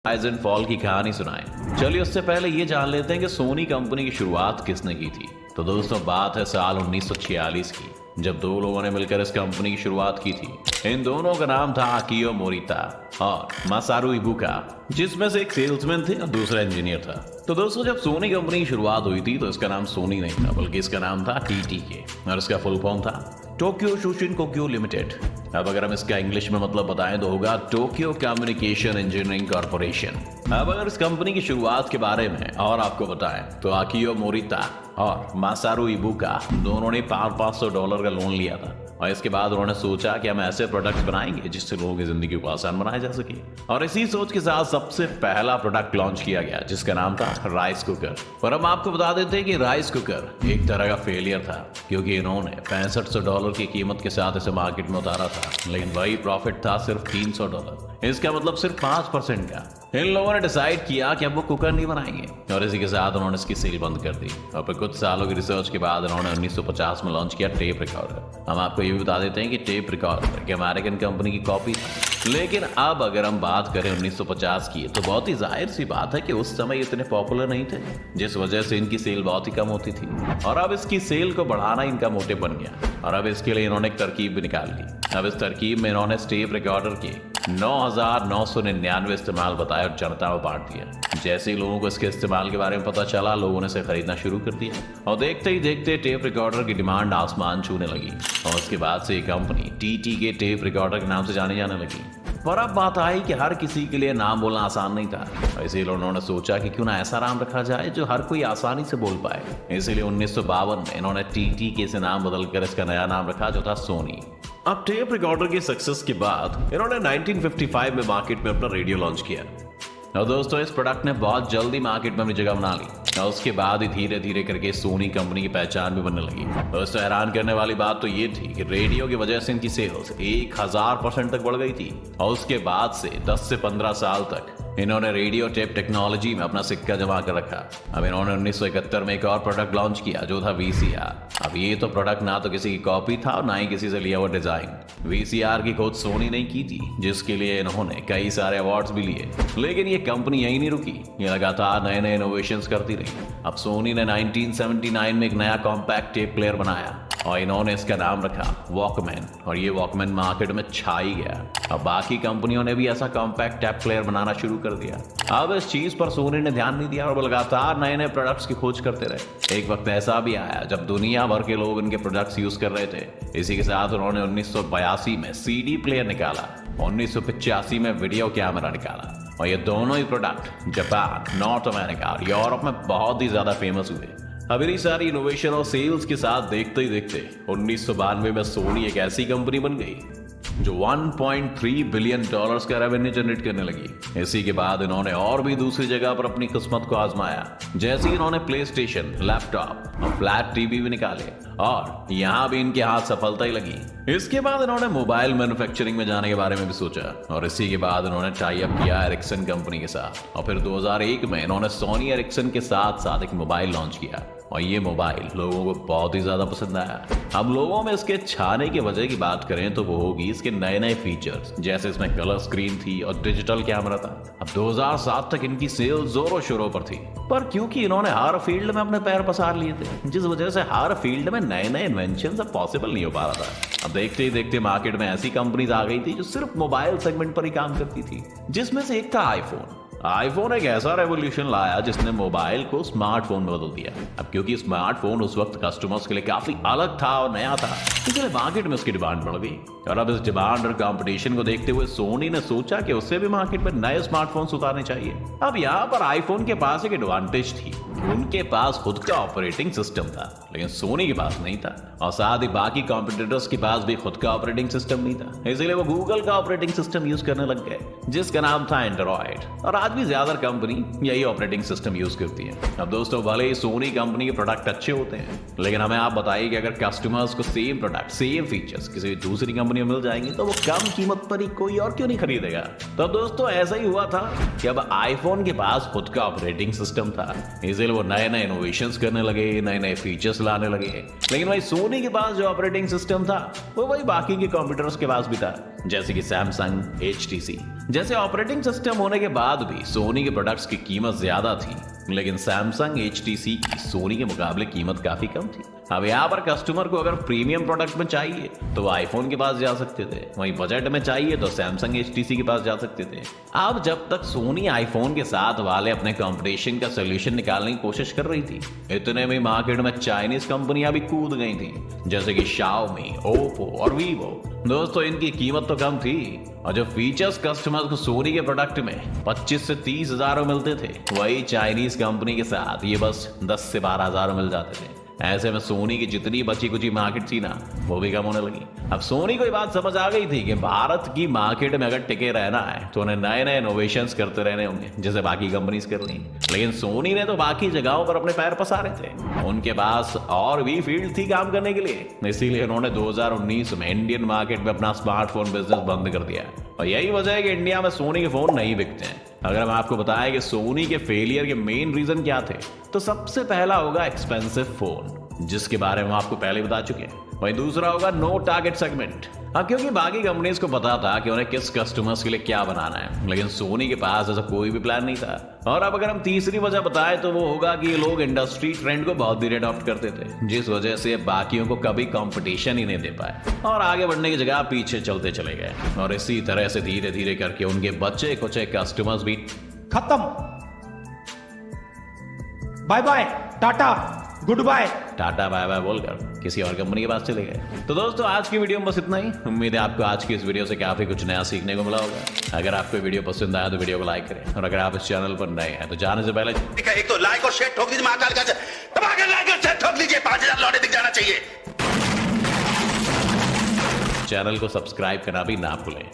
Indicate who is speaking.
Speaker 1: Rise and fall की कहानी सुनाएं। चलिए उससे पहले ये जान लेते हैं कि सोनी कंपनी की शुरुआत किसने की थी। तो दोस्तों बात है साल 1946 की, जब दो लोगों ने मिलकर इस कंपनी की शुरुआत की थी। इन दोनों का नाम था आकियो मोरिता और मासारू इबुका, जिसमें से एक सेल्समैन थे और दूसरा इंजीनियर था। तो दोस्तों जब सोनी कंपनी की शुरुआत हुई थी तो इसका नाम सोनी नहीं था, बल्कि इसका नाम था टीटीके और इसका फुल फॉर्म था टोक्यो शोशिन कोक्यो लिमिटेड। अब अगर हम इसका इंग्लिश में मतलब बताएं तो होगा टोक्यो कम्युनिकेशन इंजीनियरिंग कॉर्पोरेशन। अब अगर इस कंपनी की शुरुआत के बारे में और आपको बताएं तो आकियो मोरिता और मासारू इबुका दोनों ने $500 का लोन लिया था और इसके बाद उन्होंने सोचा कि हम ऐसे प्रोडक्ट्स बनाएंगे जिससे लोगों की जिंदगी को आसान बनाया जा सके। और इसी सोच के साथ सबसे पहला प्रोडक्ट लॉन्च किया गया जिसका नाम था राइस कुकर। और हम आपको बता देते हैं कि राइस कुकर एक तरह का फेलियर था, क्योंकि इन्होंने $6500 की कीमत के साथ इसे मार्केट में उतारा था, लेकिन वही प्रॉफिट था सिर्फ $300। इसका मतलब सिर्फ 5% का। इन लोगों ने डिसाइड किया कि अब वो कुकर नहीं बनाएंगे और इसी के साथ उन्होंने इसकी सेल बंद कर दी। और फिर कुछ सालों की रिसर्च के बाद उन्होंने 1950 में लॉन्च किया टेप रिकॉर्डर। हम आपको ये भी बता देते हैं कि टेप रिकॉर्डर एक अमेरिकन कंपनी की कॉपी था। लेकिन अब अगर हम बात करें 1950 की, तो बहुत ही जाहिर सी बात है कि उस समय इतने पॉपुलर नहीं थे, जिस वजह से इनकी सेल बहुत ही कम होती थी। और अब इसकी सेल को बढ़ाना इनका मोटिव बन गया और अब इसके लिए इन्होंने एक तरकीब भी निकाल ली। अब इस तरकीब में इन्होंने टेप रिकॉर्डर के 9,999 इस्तेमाल बताए और जनता में बांट दिया। जैसे ही लोगों को इसके इस्तेमाल के बारे में पता चला, लोगों ने इसे खरीदना शुरू कर दिया और देखते ही देखते टेप रिकॉर्डर की डिमांड आसमान छूने लगी और उसके बाद से ये कंपनी टीटी के टेप रिकॉर्डर के नाम से जाने जाने लगी। पर अब बात आई कि हर किसी के लिए नाम बोलना आसान नहीं था, इसीलिए उन्होंने सोचा कि क्यों ना ऐसा नाम रखा जाए जो हर कोई आसानी से बोल पाए। इसीलिए 1952 में इन्होंने टीटी के से नाम बदलकर इसका नया नाम रखा जो था सोनी। अब टेप रिकॉर्डर की सक्सेस के बाद इन्होंने 1955 में मार्केट में अपना रेडियो लॉन्च किया और दोस्तों इस प्रोडक्ट ने बहुत जल्दी मार्केट में अपनी जगह बना ली और उसके बाद ही धीरे धीरे करके सोनी कंपनी की पहचान भी बनने लगी। दोस्तों हैरान करने वाली बात तो ये थी कि रेडियो की वजह से इनकी सेल्स 1000% तक बढ़ गई थी और उसके बाद से 10 से 15 साल तक इन्होंने रेडियो टेप टेक्नोलॉजी में अपना सिक्का जमा कर रखा। अब इन्होंने 1971 में एक और प्रोडक्ट लॉन्च किया जो था वीसीआर। अब ये तो प्रोडक्ट ना तो किसी की कॉपी था और ना ही किसी से लिया हुआ डिजाइन। वीसीआर की खोज सोनी नहीं की थी, जिसके लिए इन्होंने कई सारे अवार्ड्स भी लिए। लेकिन ये कंपनी यही नहीं रुकी, ये लगातार नए नए इनोवेशंस करती रही। अब सोनी ने 1979 में एक नया कॉम्पैक्ट टेप प्लेयर बनाया और इन्होंने इसका नाम रखा वॉकमैन और ये वॉकमैन मार्केट में छा ही गया। अब बाकी कंपनियों ने भी ऐसा कॉम्पैक्ट टेप प्लेयर बनाना शुरू कर दिया। अब इस चीज पर सोनी ने ध्यान नहीं दिया और वो लगातार नए नए प्रोडक्ट्स की खोज करते रहे। एक वक्त ऐसा भी आया जब दुनिया भर के लोग इनके प्रोडक्ट्स यूज कर रहे थे। इसी के साथ उन्होंने 1982 में सीडी प्लेयर निकाला, 1985 में वीडियो कैमरा निकाला और ये दोनों ही प्रोडक्ट जापान, नॉर्थ अमेरिका और यूरोप में बहुत ही ज्यादा फेमस हुए। अब इतनी सारी इनोवेशन और सेल्स के साथ देखते ही देखते 1992 में सोनी एक ऐसी कंपनी बन गई जो $1.3 बिलियन का रेवेन्यू जनरेट करने लगी। इसी के बाद इन्होंने और भी दूसरी जगह पर अपनी किस्मत को आजमाया, जैसे इन्होंने प्ले स्टेशन, लैपटॉप और फ्लैट टीवी भी निकाले और यहाँ भी इनके हाथ सफलता ही लगी। इसके बाद इन्होंने मोबाइल मैन्युफैक्चरिंग में जाने के बारे में भी सोचा और इसी के बाद इन्होंने टाई अप किया एरिक्सन कंपनी के साथ और फिर 2001 में इन्होंने सोनी एरिक्सन के साथ साथ एक मोबाइल लॉन्च किया और ये मोबाइल लोगों को बहुत ही ज्यादा पसंद आया। अब लोगों में इसके छाने की वजह की बात करें तो वो होगी इसके नए नए फीचर्स, जैसे इसमें कलर स्क्रीन थी और डिजिटल कैमरा था। अब 2007 तक इनकी सेल जोरों शोरों पर थी, पर क्योंकि इन्होंने हर फील्ड में अपने पैर पसार लिए थे, जिस वजह से हर फील्ड में नए नए इन्वेंशन अब पॉसिबल नहीं हो पा रहा था। अब देखते ही देखते मार्केट में ऐसी कंपनीज आ गई थी जो सिर्फ मोबाइल सेगमेंट पर ही काम करती थी, जिसमें से एक था आईफोन। आईफोन एक ऐसा रेवोल्यूशन लाया जिसने मोबाइल को स्मार्टफोन में बदल दिया। अब क्योंकि स्मार्टफोन उस वक्त कस्टमर्स के लिए काफी अलग था और नया था, इसलिए मार्केट में उसकी डिमांड बढ़ गई और अब इस डिमांड और कंपटीशन को देखते हुए सोनी ने सोचा कि उससे भी मार्केट में नए स्मार्टफोन्स उतारने चाहिए। अब यहाँ पर आईफोन के पास एक एडवांटेज थी, उनके पास खुद का ऑपरेटिंग सिस्टम था, लेकिन सोनी के पास नहीं था और साथ ही बाकी कॉम्पिटिटर्स के पास भी खुद का ऑपरेटिंग सिस्टम नहीं था। इसीलिए वो गूगल का ऑपरेटिंग सिस्टम यूज करने लग गए जिसका नाम था एंड्रॉइड और आज भी ज्यादा कंपनी यही ऑपरेटिंग सिस्टम यूज करती है। अब दोस्तों भले ही सोनी कंपनी के प्रोडक्ट अच्छे होते हैं, लेकिन हमें आप बताइए कि अगर कस्टमर्स को सेम प्रोडक्ट, सेम फीचर्स किसी दूसरी कंपनी में मिल जाएंगे तो वो कम कीमत पर ही कोई और क्यों नहीं खरीदेगा। तो दोस्तों ऐसा ही हुआ था कि अब आईफोन के पास खुद का ऑपरेटिंग सिस्टम था, इसलिए वो नए नए इनोवेशंस करने लगे, नए नए फीचर्स लाने लगे। लेकिन भाई सोनी के पास जो ऑपरेटिंग सिस्टम था वो वही बाकी के कंप्यूटर्स के पास भी था। जैसे कि सैमसंग, HTC। जैसे ऑपरेटिंग सिस्टम होने के बाद भी सोनी के प्रोडक्ट्स की कीमत ज्यादा थी, लेकिन सैमसंग, HTC की सोनी के मुकाबले कीमत काफी कम थी। अब यहाँ पर कस्टमर को अगर प्रीमियम प्रोडक्ट में चाहिए तो आईफोन के पास जा सकते थे, वहीं बजट में चाहिए तो सैमसंग, HTC के पास जा सकते थे। अब जब तक सोनी आईफोन के साथ वाले अपने कंपटीशन का सोल्यूशन निकालने की कोशिश कर रही थी, इतने में मार्केट में चाइनीज कंपनियां भी कूद गई थी, जैसे कि Xiaomi, Oppo और Vivo। दोस्तों, इनकी कीमत तो कम थी और जो फीचर्स कस्टमर्स को सोनी के प्रोडक्ट में 25 से 30 हजार मिलते थे, वही चाइनीज कंपनी के साथ ये बस 10 से 12 हजार मिल जाते थे। ऐसे में सोनी की जितनी बची कुची मार्केट थी ना, वो भी कम होने लगी। अब सोनी को ये बात समझ आ गई थी कि भारत की मार्केट में अगर टिके रहना है तो उन्हें नए नए इनोवेशंस करते रहने होंगे, जैसे बाकी कंपनीज कर रही हैं। लेकिन सोनी ने तो बाकी जगहों पर अपने पैर पसारे थे, उनके पास और भी फील्ड थी काम करने के लिए। इसीलिए उन्होंने 2019 में इंडियन मार्केट में अपना स्मार्टफोन बिजनेस बंद कर दिया, और यही वजह है कि इंडिया में सोनी के फोन नहीं बिकते हैं। अगर हम आपको बताएं कि सोनी के फेलियर के मेन रीजन क्या थे, तो सबसे पहला होगा एक्सपेंसिव फोन, जिसके बारे में हम आपको पहले बता चुके हैं। वहीं दूसरा होगा नो टारगेट सेगमेंट। हाँ, क्योंकि बाकी कंपनीज को पता था कि उन्हें किस कस्टमर्स के लिए क्या बनाना है, लेकिन सोनी के पास ऐसा कोई भी प्लान नहीं था। और अब अगर हम तीसरी वजह बताएं तो वो होगा कि ये लोग इंडस्ट्री ट्रेंड को बहुत धीरे अडॉप्ट करते थे, जिस वजह से बाकियों को कभी कंपटीशन ही नहीं दे पाए और आगे बढ़ने की जगह पीछे चलते चले गए। और इसी तरह से धीरे धीरे करके उनके बच्चे कुछ कस्टमर्स भी
Speaker 2: खत्म। Bye bye, tata, goodbye.
Speaker 1: Tata bye bye बोलकर किसी और कंपनी के पास चले गए। तो दोस्तों, आज की वीडियो में बस इतना ही। उम्मीद है आपको आज की इस वीडियो से काफी कुछ नया सीखने को मिला होगा। अगर आपको वीडियो पसंद आया तो वीडियो को लाइक करें, और अगर आप इस चैनल पर नए हैं तो जाने से पहले
Speaker 3: एक तो लाइक और शेयर ठोक दीजिए, महाकाल का दबा के लाइक और शेयर ठोक लीजिए, 5000 लौटे दिख जाना चाहिए।
Speaker 1: चैनल को सब्सक्राइब करना भी ना भूलें।